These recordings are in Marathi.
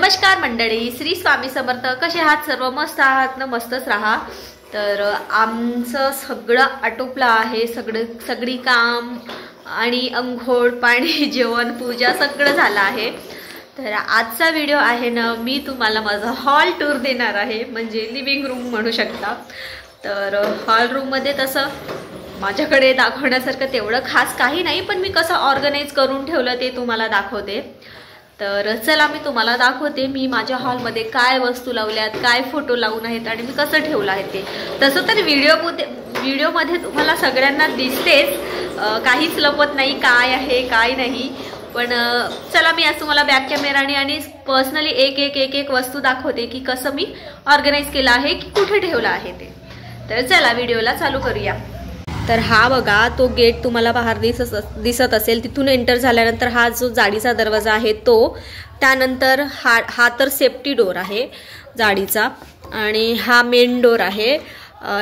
नमस्कार मंडळी, श्री स्वामी समर्थ. कसे आहात सर्व? मस्त आहात ना? मस्तच राहा. तर आमचं सगळं आटोपलं आहे. सगळी काम आणि अंघोळ पाणी जेवण पूजा सगळं झालं आहे. तर आजचा व्हिडिओ आहे ना, मी तुम्हाला माझा हॉल टूर देणार आहे, म्हणजे लिव्हिंग रूम म्हणू शकता. तर हॉल रूममध्ये तसं माझ्याकडे दाखवण्यासारखं तेवढं खास काही नाही, पण मी कसं ऑर्गनाइज करून ठेवलं ते तुम्हाला दाखवते. तर चला मी तुम्हाला दाखवते मी माझ्या हॉलमध्ये काय वस्तू लावल्यात, काय फोटो लावून आहेत आणि मी कसं ठेवलं आहे ते. तसं तर व्हिडिओमध्ये तुम्हाला सगळ्यांना दिसतेच, काहीच लपत नाही काय आहे काय नाही. पण चला मी आज तुम्हाला बॅक कॅमेराने आणि पर्सनली एक वस्तू दाखवते की कसं मी ऑर्गनाइज केलं आहे, की कुठे ठेवलं आहे ते. तर चला व्हिडिओला चालू करूया. तर हा बघा, तो गेट तुम्हाला बाहेर दिसत असेल. तिथून एंटर झाल्यानंतर हा जो जाडीचा दरवाजा आहे तो, त्यानंतर हा तर सेफ्टी डोर आहे जाडीचा, आणि हा मेन डोर आहे,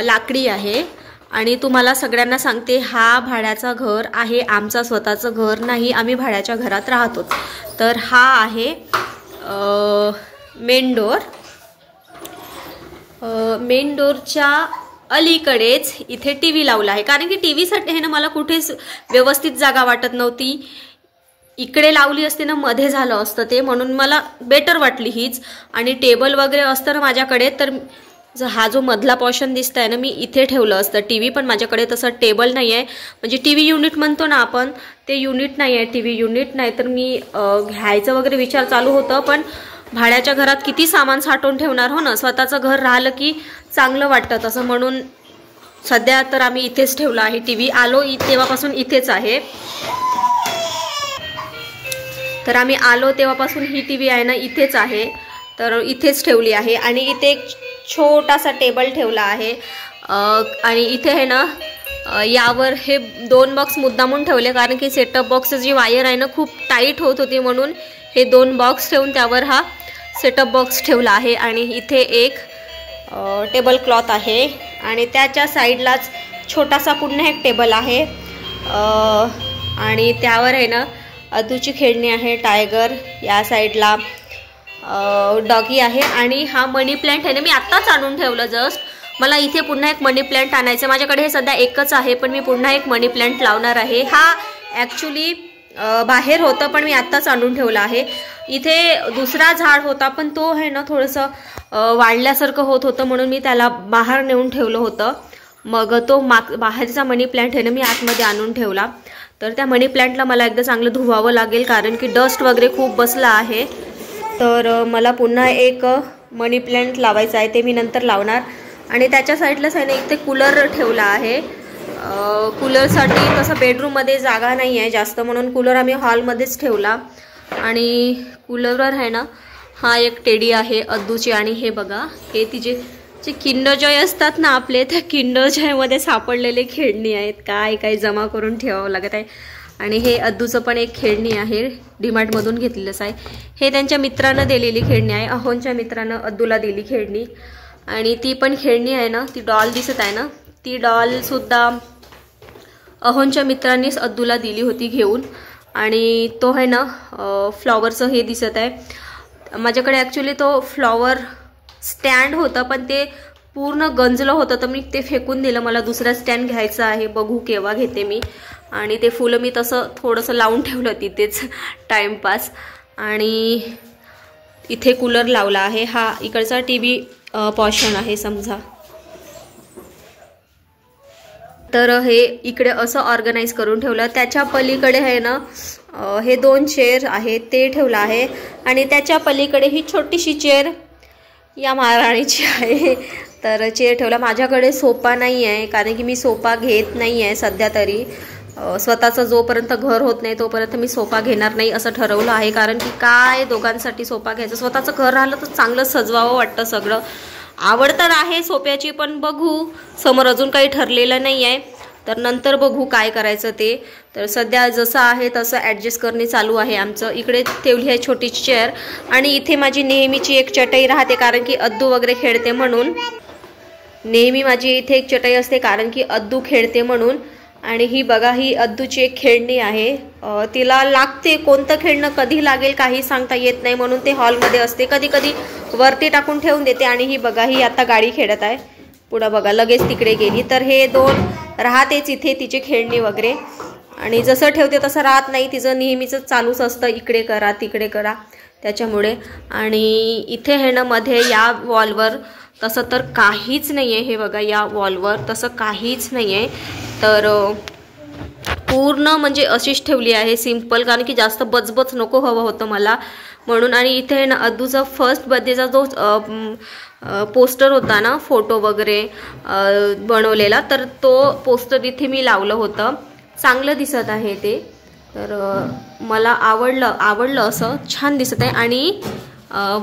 लाकडी आहे. आणि तुम्हाला सगळ्यांना सांगते, हा भाड्याचा घर आहे, आमचा स्वतःचं घर नाही, आम्ही भाड्याच्या घरात राहतो. तर हा आहे मेन डोर. मेन डोरच्या अलीकडेच इथे टीव्ही लावला आहे, कारण की टीव्हीसाठी आहे ना मला कुठेच व्यवस्थित जागा वाटत नव्हती. इकडे लावली असते ना मध्ये झालं असतं ते, म्हणून मला बेटर वाटली हीच. आणि टेबल वगैरे असतं ना माझ्याकडे, तर हा जो मधला पोर्शन दिसतंय ना, मी इथे ठेवलं असतं टीव्ही. पण माझ्याकडे तसं टेबल नाही आहे, म्हणजे टीव्ही युनिट म्हणतो ना आपण, ते युनिट नाही आहे, टीव्ही युनिट नाही. तर मी घ्यायचं वगैरे विचार चालू होतं, पण भाड्याच्या घरात किती सामान साठवून ठेवणार हो ना. स्वतःचं घर राहिलं की चांगलं वाटतं तसं, म्हणून सध्या तर आम्ही इथेच ठेवलं आहे टीव्ही. आलो तेव्हापासून इथेच आहे. तर आम्ही आलो तेव्हापासून ही टीव्ही आहे ना इथेच आहे, तर इथेच ठेवली आहे. आणि इथे एक छोटासा टेबल ठेवला आहे. आणि इथे आहे ना यावर हे 2 बॉक्स मुद्दामून ठेवले, कारण की सेटअप बॉक्सची जी वायर आहे ना खूप टाईट होत होती, म्हणून हे 2 बॉक्स ठेवून त्यावर हा सेटअप बॉक्स ठेवला आहे. आणि इथे एक टेबल क्लॉथ आहे, आणि त्याच्या साईडलाच छोटासा पुन्हा एक टेबल आहे. आणि त्यावर आहे ना अदूची खेळणी आहे, टायगर. या साईडला डॉगी आहे. आणि हा मनी प्लॅन्ट आहे ना, मी आत्ताच आणून ठेवलं जस्ट. मला इथे पुन्हा एक मनी प्लॅन्ट आणायचं. माझ्याकडे हे सध्या एकच आहे, पण मी पुन्हा एक मनी प्लॅन्ट लावणार आहे. हा ॲक्च्युली बाहेर होतं, पण मी आत्ताच आणून ठेवला आहे. इथे दुसरा झाड होता, पण तो आहे ना थोडंसं वाढल्यासारखं होत होतं, म्हणून मी त्याला बाहेर नेऊन ठेवलं होतं. मग तो बाहेरचा मनी प्लॅन्ट आहे ना मी आतमध्ये आणून ठेवला. तर त्या मनी प्लॅन्टला मला एकदा चांगलं धुवावं लागेल, कारण की डस्ट वगैरे खूप बसला आहे. तर मला पुन्हा एक मनी प्लॅन्ट लावायचा आहे, ते मी नंतर लावणार. आणि त्याच्या साईडलाच आहे ना इथे कूलर ठेवला आहे. कूलरसाठी तसं बेडरूममध्ये जागा नाही आहे जास्त, म्हणून कूलर आम्ही हॉलमध्येच ठेवला. आणि कूलरवर आहे ना हा एक टेडी आहे अद्दूची. आणि हे बघा, हे तिचे जे किंडर जॉय असतात ना आपले, त्या किंडर जॉयमध्ये सापडलेले खेळणी आहेत. काय जमा करून ठेवावं लागत आहे. आणि हे अद्दूचं पण एक खेळणी आहे, डीमार्टमधून घेतलेलंच आहे. हे त्यांच्या मित्रानं दिलेली खेळणी आहे, अहोंच्या मित्रानं अद्दूला दिली खेळणी. आणि ती पण खेळणी आहे ना, ती डॉल दिसत आहे ना, ती डॉलसुद्धा अहोंच्या मित्रांनीच अद्दूला दिली होती घेऊन. आणि तो आहे ना फ्लॉवरचं हे दिसत आहे. माझ्याकडे ॲक्च्युली तो फ्लॉवर स्टँड होतं, पण ते पूर्ण गंजलं होतं, तर मी ते फेकून दिलं. मला दुसरा स्टँड घ्यायचा आहे, बघू केव्हा घेते मी. आणि ते फुलं मी तसं थोडंसं लावून ठेवलं तिथेच टाईमपास. आणि इथे कूलर लावला आहे. हा इकडचा टीव्ही पोर्शन आहे समजा. तर हे इकडे असं ऑर्गनाइज करून ठेवलं. त्याच्या पलीकडे आहे ना हे 2 चेअर आहेत, ते ठेवलं आहे. आणि त्याच्या पलीकडे ही छोटीशी चेअर या महाराणीची आहे, तर चेअर ठेवला. माझ्याकडे सोफा नाही आहे, कारण की मी सोफा घेत नाही आहे सध्या तरी. स्वतःचं जोपर्यंत घर होत नाही तोपर्यंत मी सोफा घेणार नाही असं ठरवलं आहे. कारण की काय दोघांसाठी सोफा घ्यायचं, स्वतःचं घर राहिलं तर चांगलं सजवावं वाटतं सगळं. आवड तर आहे सोफ्याची, पण बघू समोर अजून काही ठरलेलं नाही आहे, तर नंतर बघू काय करायचं ते. तर सध्या जसं आहे तसं ॲडजस्ट करणे चालू आहे आमचं. इकडे ठेवली आहे छोटी चेअर. आणि इथे माझी नेहमीची एक चटई राहते, कारण की अद्दू वगैरे खेळते म्हणून. नेहमी माझी इथे एक चटई असते, कारण की अद्दू खेळते म्हणून. आणि ही बघा, ही अद्दूची एक खेळणी आहे. तिला लागते, कोणतं खेळणं कधी लागेल काही सांगता येत नाही, म्हणून ते हॉलमध्ये असते. कधी कधी वरती टाकून ठेवून देते. आणि ही बघा, ही आता गाडी खेळत आहे. पुढं बघा, लगेच तिकडे गेली. तर हे दोन राहतेच इथे तिचे खेळणी वगैरे, आणि जसं ठेवते तसं राहत नाही. तिचं नेहमीच चालूच असतं, इकडे करा तिकडे करा, त्याच्यामुळे. आणि इथे हे ना मध्ये या वॉलवर तसं तर काहीच नाही आहे. हे बघा, या वॉलवर तसं काहीच नाही आहे. तर पूर्ण म्हणजे अशीच ठेवली आहे सिंपल, कारण की जास्त बचबच नको हवं होतं मला म्हणून. आणि इथे ना अद्दूचा फर्स्ट बर्थडेचा जो पोस्टर होता ना, फोटो वगैरे बनवलेला, तर तो पोस्टर इथे मी लावलं होतं. चांगलं दिसत आहे ते, तर मला आवडलं असं, छान दिसत आहे. आणि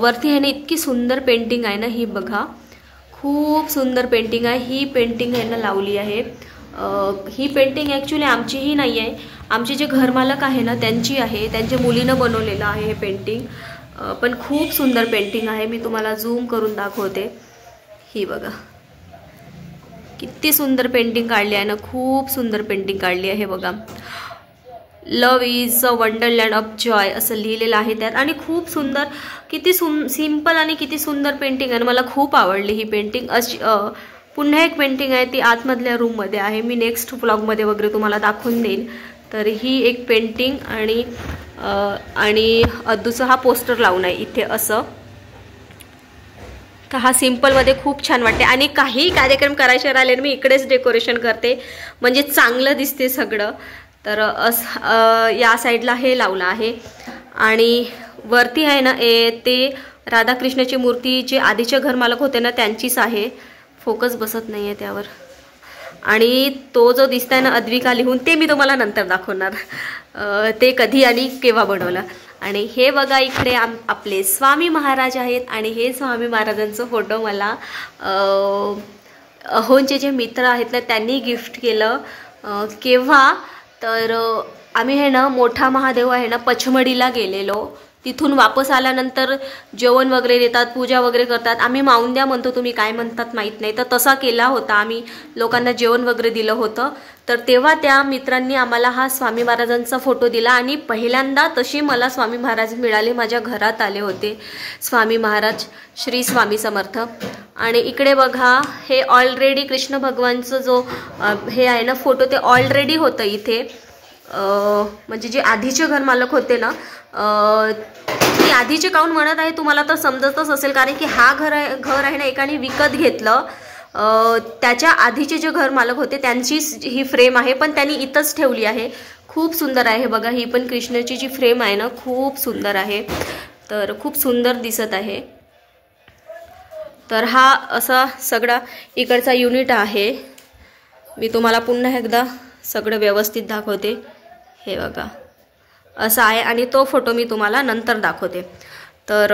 वरती आहे ना इतकी सुंदर पेंटिंग आहे ना, ही बघा, खूप सुंदर पेंटिंग आहे. ही पेंटिंग आहे ना लावली आहे. ही पेंटिंग ॲक्च्युली आमचीही नाही आहे, आमचे जे घरमालक आहे ना त्यांची आहे, त्यांच्या मुलीनं बनवलेलं आहे हे पेंटिंग. पण खूप सुंदर पेंटिंग आहे. मी तुम्हाला झूम करून दाखवते. ही बघा, किती सुंदर पेंटिंग काढली आहे ना, खूप सुंदर पेंटिंग काढली आहे. बघा, love is a wonderland of joy असं लिहिलेलं आहे त्यात. आणि खूप सुंदर, किती सिंपल आणि किती सुंदर पेंटिंग आहे. मला खूप आवडली ही पेंटिंग. अशी पुन्हा एक पेंटिंग आहे, ती आतमधल्या रूममध्ये आहे. मी नेक्स्ट व्लॉगमध्ये वगैरे तुम्हाला दाखवून देईन. तर ही एक पेंटिंग, आणि अद्दूचा हा पोस्टर लावून आहे इथे असं. तर हा सिंपलमध्ये खूप छान वाटते. आणि काही कार्यक्रम करायचे राहिले मी इकडेच डेकोरेशन करते, म्हणजे चांगलं दिसते सगळं. तर या साईडला हे लावलं आहे. आणि वरती आहे ना ते राधाकृष्णाची मूर्ती जे आधीचे घरमालक होते ना त्यांचीच आहे. फोकस बसत नाही आहे त्यावर. आणि तो जो दिसताय ना अद्विका लिहून, ते मी तुम्हाला नंतर दाखवणार, ते कधी आणि केव्हा बनवलं. आणि हे बघा, इकडे आपले स्वामी महाराज आहेत. आणि हे स्वामी महाराजांचं फोटो मला अहोंचे जे मित्र आहेत ना त्यांनी गिफ्ट केलं. केव्हा तर आम्ही हे ना मोठा महादेव आहे ना पचमडीला गेलेलो. तिथून वापस आल्यानंतर जेवण वगैरे देतात, पूजा वगैरे करतात. आम्ही माऊंद्या म्हणतो, तुम्ही काय म्हणतात माहीत नाही. तर तसा केला होता, आम्ही लोकांना जेवण वगैरे दिलं होतं. तर तेव्हा त्या मित्रांनी आम्हाला हा स्वामी महाराजांचा फोटो दिला. आणि पहिल्यांदा तसे मला स्वामी महाराज मिळाले, माझ्या घरात आले होते स्वामी महाराज. श्री स्वामी समर्थ. आणि इकडे बघा, हे ऑलरेडी कृष्ण भगवानचं जो हे आहे ना फोटो, ते ऑलरेडी होतं इथे. म्हणजे जे आधीचे घरमालक होते ना, मी आधीचे काऊन म्हणत आहे तुम्हाला तर समजतच असेल, कारण की हा घर आहे ना एकाने विकत घेतलं. त्याच्या आधीचे जे घरमालक होते त्यांची ही फ्रेम आहे, पण त्यांनी इथंच ठेवली आहे. खूप सुंदर आहे बघा, ही पण कृष्णाची जी फ्रेम आहे ना खूप सुंदर आहे. तर खूप सुंदर दिसत आहे. तर हा असा सगळा इकडचा युनिट आहे. मी तुम्हाला पुन्हा एकदा सगळं व्यवस्थित दाखवते. हे बघा, असं आहे. आणि तो फोटो मी तुम्हाला नंतर दाखवते. तर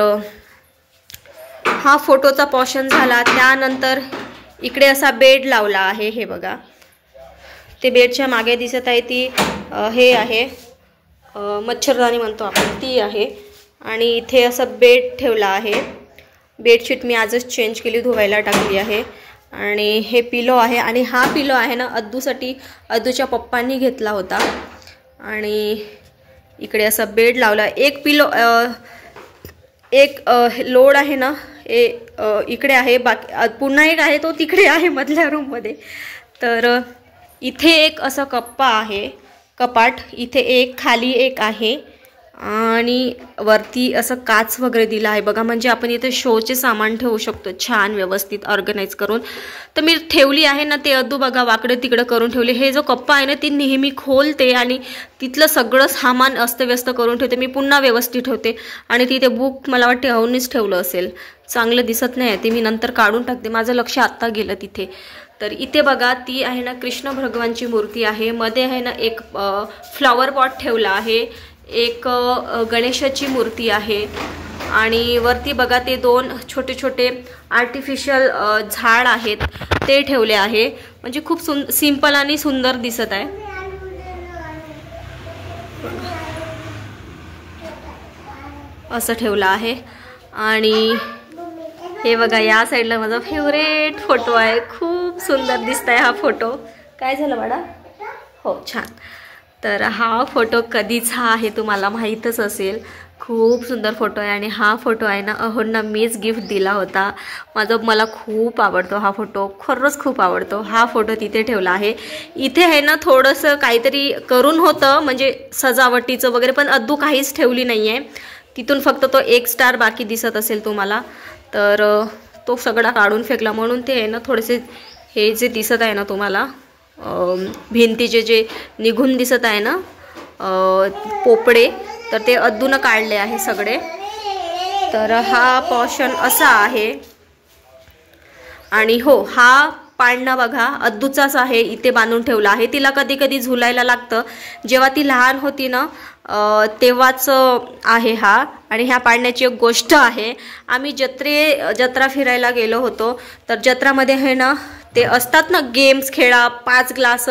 हा फोटोचा पोर्शन झाला. त्यानंतर इकडे असा बेड लावला आहे. हे बघा, ते बेडच्या मागे दिसत आहे ती हे आहे मच्छरदाणी म्हणतो आपण, ती आहे. आणि इथे असं बेड ठेवला आहे. बेडशीट मी आजच चेंज केली, धुवायला टाकली आहे. आणि हे पिलो आहे. आणि हा पिलो आहे ना अद्दूसाठी अद्दूच्या पप्पांनी घेतला होता. आणि इकडे असा बेड लावला. एक पिलो, एक लोड आहे ना इकडे आहे. बाकी पुन्हा एक आहे तो तिकडे आहे मधल्या रूममध्ये. तर इथे एक असं कप्पा आहे, कपाट. इथे एक, खाली एक आहे. आणि वरती असं काच वगैरे दिला आहे बघा, म्हणजे आपण इथे शोचे सामान ठेवू शकतो छान व्यवस्थित ऑर्गनाईज करून. तर मी ठेवली आहे ना, ते अद्दू बघा वाकडे तिकडे करून ठेवले. हे जो कप्पा आहे ना ती नेहमी खोलते आणि तिथलं सगळं सामान अस्तव्यस्त करून ठेवते. मी पुन्हा व्यवस्थित ठेवते. आणि तिथे बुक मला वाटते अहोंनीच ठेवलं असेल, चांगलं दिसत नाही आहे ते, मी नंतर काढून टाकते. माझं लक्ष आत्ता गेलं तिथे. तर इथे बघा, ती आहे ना कृष्ण भगवानची मूर्ती आहे. मध्ये आहे ना एक फ्लॉवर पॉट ठेवला आहे. एक गणेशाची मूर्ती आहे. आणि वरती बघा ते दोन छोटे छोटे आर्टिफिशियल झाड आहेत ते ठेवले आहे. म्हणजे खूप सिंपल आणि सुंदर दिसत आहे. असं ठेवलं आहे. आणि हे बघा, या साईडला माझा फेवरेट फोटो आहे. खूप सुंदर दिसत आहे हा फोटो. काय झालं बाळा? हो छान. तर हा फोटो कधीचा आहे तुम्हाला माहीतच असेल. खूप सुंदर फोटो आहे आणि हा फोटो आहे ना अहोंना मीच गिफ्ट दिला होता. मला खूप आवडतो हा फोटो, खरंच खूप आवडतो. हा फोटो तिथे ठेवला आहे. इथे आहे ना थोडंसं काहीतरी करून होतं म्हणजे सजावटीचं वगैरे, पण अद्दू काहीच ठेवली नाही आहे. तिथून फक्त तो एक स्टार बाकी दिसत असेल तुम्हाला, तर तो सगळा काढून फेकला. म्हणून ते आहे ना थोडेसे हे जे दिसत आहे ना तुम्हाला भिंतीचे जे निघून दिसत आहे ना पोपडे, तर ते अद्दूनं काढले आहे सगळे. तर हा पोर्शन असा आहे. आणि हो हा पाळणा बघा अद्दूचाच आहे, इथे बांधून ठेवला आहे. तिला कधी कधी झुलायला लागतं. जेव्हा ती लहान होती ना तेव्हाच आहे हा. आणि ह्या पाळण्याची एक गोष्ट आहे, आम्ही जत्रा फिरायला गेलो होतो. तर जत्रामध्ये आहे ना ते असतात ना गेम्स खेळा, 5 ग्लास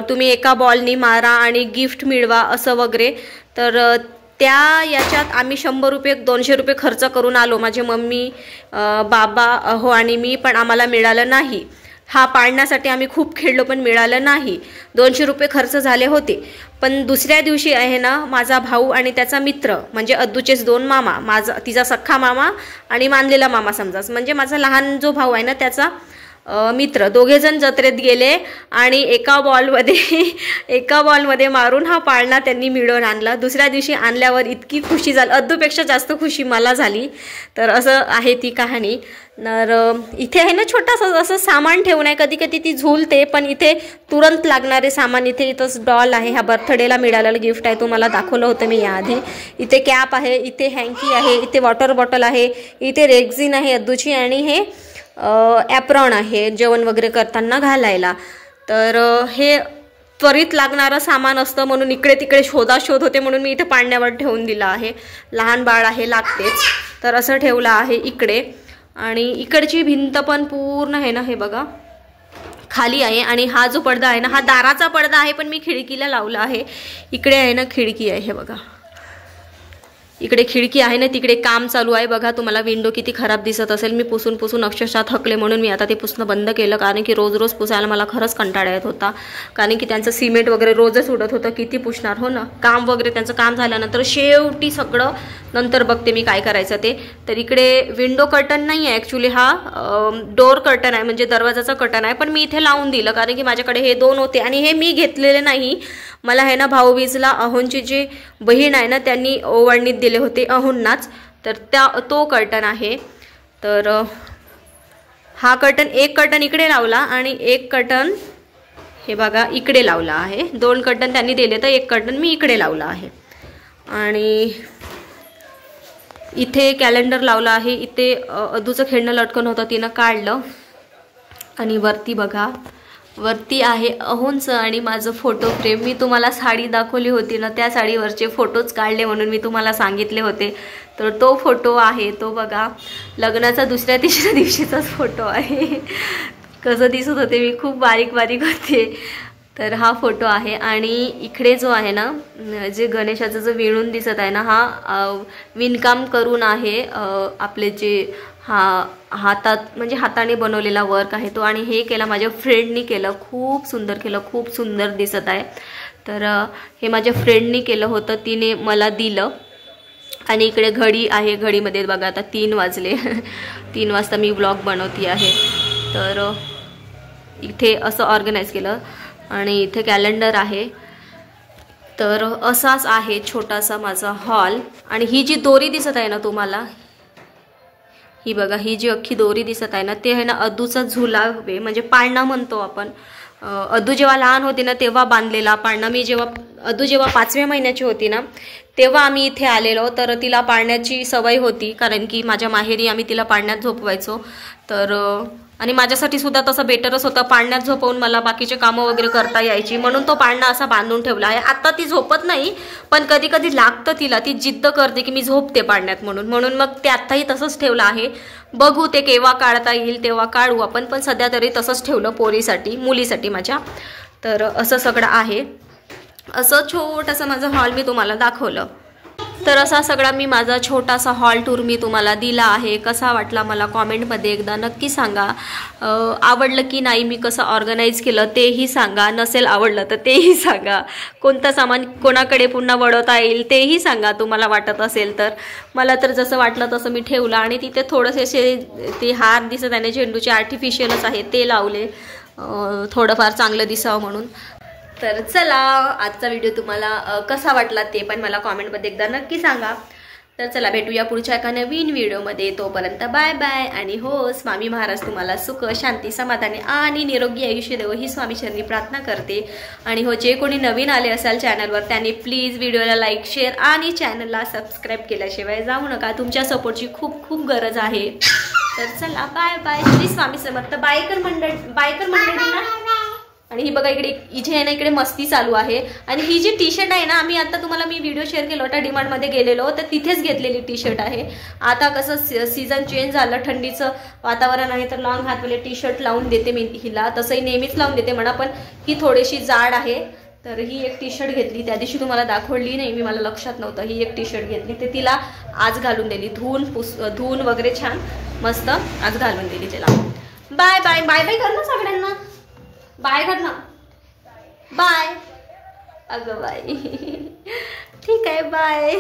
तुम्ही एका बॉलनी मारा आणि गिफ्ट मिळवा असं वगैरे. तर त्या याच्यात आम्ही 100 रुपये 200 रुपये खर्च करून आलो. माझे मम्मी बाबा हो आणि मी, पण आम्हाला मिळालं नाही. हा पाळण्यासाठी आम्ही खूप खेळलो पण मिळालं नाही. 200 रुपये खर्च झाले होते. पण दुसऱ्या दिवशी आहे ना माझा भाऊ आणि त्याचा मित्र म्हणजे अद्दूचेच 2 मामा, तिचा सख्खा मामा आणि मानलेला मामा समजा, म्हणजे माझा लहान जो भाऊ आहे ना त्याचा मित्र, दोघेजण जत्रेत गेले आणि एका बॉलमध्ये मारून हा पाळणा त्यांनी मिळवून आणला. दुसऱ्या दिवशी आणल्यावर इतकी खुशी झाली, अद्दूपेक्षा जास्त खुशी मला झाली. तर असं आहे ती कहाणी. तर इथे आहे ना छोटासा असं सामान ठेवून आहे. कधी कधी ती झुलते, पण इथे तुरंत लागणारे सामान इथंच डॉल आहे. ह्या बर्थडेला मिळालेलं गिफ्ट आहे, तुम्हाला दाखवलं होतं मी याआधी. इथे कॅप आहे, इथे हँकी आहे, इथे वॉटर बॉटल आहे, इथे रेक्झिन आहे अद्दूची, आणि हे ॲप्रॉन आहे जेवण वगैरे करताना घालायला. तर हे त्वरित लागणारं सामान असतं म्हणून इकडे तिकडे शोध होते, म्हणून मी इथे पाळण्यावर ठेवून दिलं आहे. लहान बाळ आहे लागतेच, तर असं ठेवलं आहे इकडे. आणि इकडची भिंत पण पूर्ण आहे ना हे बघा खाली आहे. आणि हा जो पडदा आहे ना हा दाराचा पडदा आहे, पण मी खिडकीला लावला आहे. इकडे आहे ना खिडकी आहे, हे बघा इकडे खिडकी आहे ना, तिकडे काम चालू आहे बघा. तुम्हाला विंडो किती खराब दिसत असेल. मी पुसून अक्षरशः थकले, म्हणून मी आता ते पुसणं बंद केलं. कारण की रोज पुसायला मला खरंच कंटाळा येत होता. कारण की त्यांचं सिमेंट वगैरे रोजच उडत होतं, किती पुसणार हो ना. काम वगैरे त्यांचं काम झाल्यानंतर शेवटी सगळं नंतर बघते मी काय करायचं ते. तर इकडे विंडो कर्टन नाही आहे ॲक्च्युली, हा डोअर कर्टन आहे म्हणजे दरवाजाचं कर्टन आहे. पण मी इथे लावून दिलं कारण की माझ्याकडे हे 2 होते आणि हे मी घेतलेले नाही. मला आहे ना भाऊबीजला अहोंची जी बहीण आहे ना त्यांनी ओवाळणीत दिले होते अहोंनाच, तर तो कर्टन आहे. तर हा कर्टन, एक कर्टन इकडे लावला आणि एक कर्टन हे बघा इकडे लावला आहे. 2 कर्टन त्यांनी दिले, तर एक कर्टन मी इकडे लावला आहे. आणि इथे कॅलेंडर लावला आहे. इथे अद्दूचं खेळणं लटकन होतं, तिनं काढलं. आणि वरती बघा, वरती आहे अहोंचं आणि माझं फोटो फ्रेम. मी तुम्हाला साडी दाखवली होती ना, त्या साडीवरचे फोटोज काढले म्हणून मी तुम्हाला सांगितले होते. तर तो फोटो आहे, तो बघा लग्नाचा 2-3 दिवशीचाच फोटो आहे. कसं दिसत होते मी, खूप बारीक होते. तर हा फोटो आहे. आणि इकडे जो आहे ना जे गणेशाचं जो विणून दिसत आहे ना, हा विणकाम करून आहे. आपले जे हातात म्हणजे हाताने बनवलेला वर्क आहे तो. आणि हे केला माझ्या फ्रेंडनी केलं, खूप सुंदर केलं, खूप सुंदर दिसत आहे. तर हे माझ्या फ्रेंडनी केलं होतं, तिने मला दिलं. आणि इकडे घडी आहे, घडीमध्ये बघा आता 3 वाजले. 3 वाजता मी व्लॉग बनवते आहे. तर इथे असं ऑर्गनाईज केलं. आणि इथे कॅलेंडर आहे. तर असाच आहे छोटासा माझा हॉल. आणि ही जी दोरी दिसत आहे ना तुम्हाला, ही बघा, ही जी अख्खी दोरी दिसत आहे ना, ते आहे ना अद्दूचा झुला म्हणजे पाळणा म्हणतो आपण. अद्दू जेव्हा लहान होती ना तेव्हा बांधलेला पाळणा. अद्दू जेव्हा 5व्या महिन्याची होती ना तेव्हा आम्ही इथे आलेलो. तर तिला पाळण्याची सवय होती, कारण की माझ्या माहेरी आम्ही तिला पाळण्यात झोपवायचो. तर आणि माझ्यासाठी सुद्धा तसं बेटरच होतं, पाळण्यात झोपवून मला बाकीचे कामं वगैरे करता यायची, म्हणून तो पाळणा असा बांधून ठेवला आहे. आता ती झोपत नाही, पण कधी कधी लागतं तिला, ती जिद्द करते की मी झोपते पाळण्यात म्हणून मग ते आत्ताही तसंच ठेवलं आहे. बघू ते केव्हा काढता येईल तेव्हा काढू आपण, पण सध्या तरी तसंच ठेवलं पोरीसाठी, मुलीसाठी माझ्या. तर असं सगळं आहे. असं छोटंसं माझं हॉल मी तुम्हाला दाखवलं. तर असा सगळा मी माझा छोटासा हॉल टूर मी तुम्हाला दिला आहे. कसा वाटला मला कॉमेंटमध्ये एकदा नक्की सांगा. आवडलं की नाही, मी कसं ऑर्गनाईज केलं तेही सांगा. नसेल आवडलं तर तेही सांगा. कोणतं सामान कोणाकडे पुन्हा वळवता येईल तेही सांगा तुम्हाला वाटत असेल तर. मला तर जसं वाटलं तसं मी ठेवलं. आणि तिथे थोडेसे असे ते हार दिसत आहे झेंडूचे, आर्टिफिशियलच आहे, ते लावले थोडंफार चांगलं दिसावं म्हणून. तर चला, आजचा व्हिडिओ तुम्हाला कसा वाटला ते पण मला कॉमेंटमध्ये एकदा नक्की सांगा. तर चला, भेटूया पुढच्या एका नवीन व्हिडिओमध्ये. तोपर्यंत बाय बाय. आणि हो, स्वामी महाराज तुम्हाला सुख, शांती, समाधानी आणि निरोगी आयुष्य देव ही स्वामीचरणी प्रार्थना करते. आणि हो, जे कोणी नवीन आले असाल चॅनलवर त्यांनी प्लीज व्हिडिओला लाईक, शेअर आणि चॅनलला सबस्क्राईब केल्याशिवाय जाऊ नका. तुमच्या सपोर्टची खूप खूप गरज आहे. तर चला, bye bye. Shri Swami Samarth. Biker मंडळींना. आणि ही बघा इकडे, इथे आहे ना, इकडे मस्ती चालू आहे. आणि ही जी टी शर्ट आहे ना, आम्ही आता तुम्हाला मी व्हिडिओ शेअर केला होता, डीमार्टमध्ये गेलेलो तर तिथेच घेतलेली टी शर्ट आहे. आता कसं सीझन चेंज झालं, थंडीचं वातावरण आहे, तर लॉंग हातवाले टी शर्ट लावून देते मी हिला. तसंही नेहमीच लावून देते म्हणा, पण ही थोडीशी जाड आहे. तर ही एक टी शर्ट घेतली, त्या दिवशी तुम्हाला दाखवली नाही मी, मला लक्षात नव्हतं. ही एक टी शर्ट घेतली, ते तिला आज घालून दिली, धुवून वगैरे छान मस्त आज घालून दिली तिला. Bye bye. बाय बाय कर ना सगळ्यांना. बाय कर ना. बाय. अगं बाय. ठीक आहे, बाय.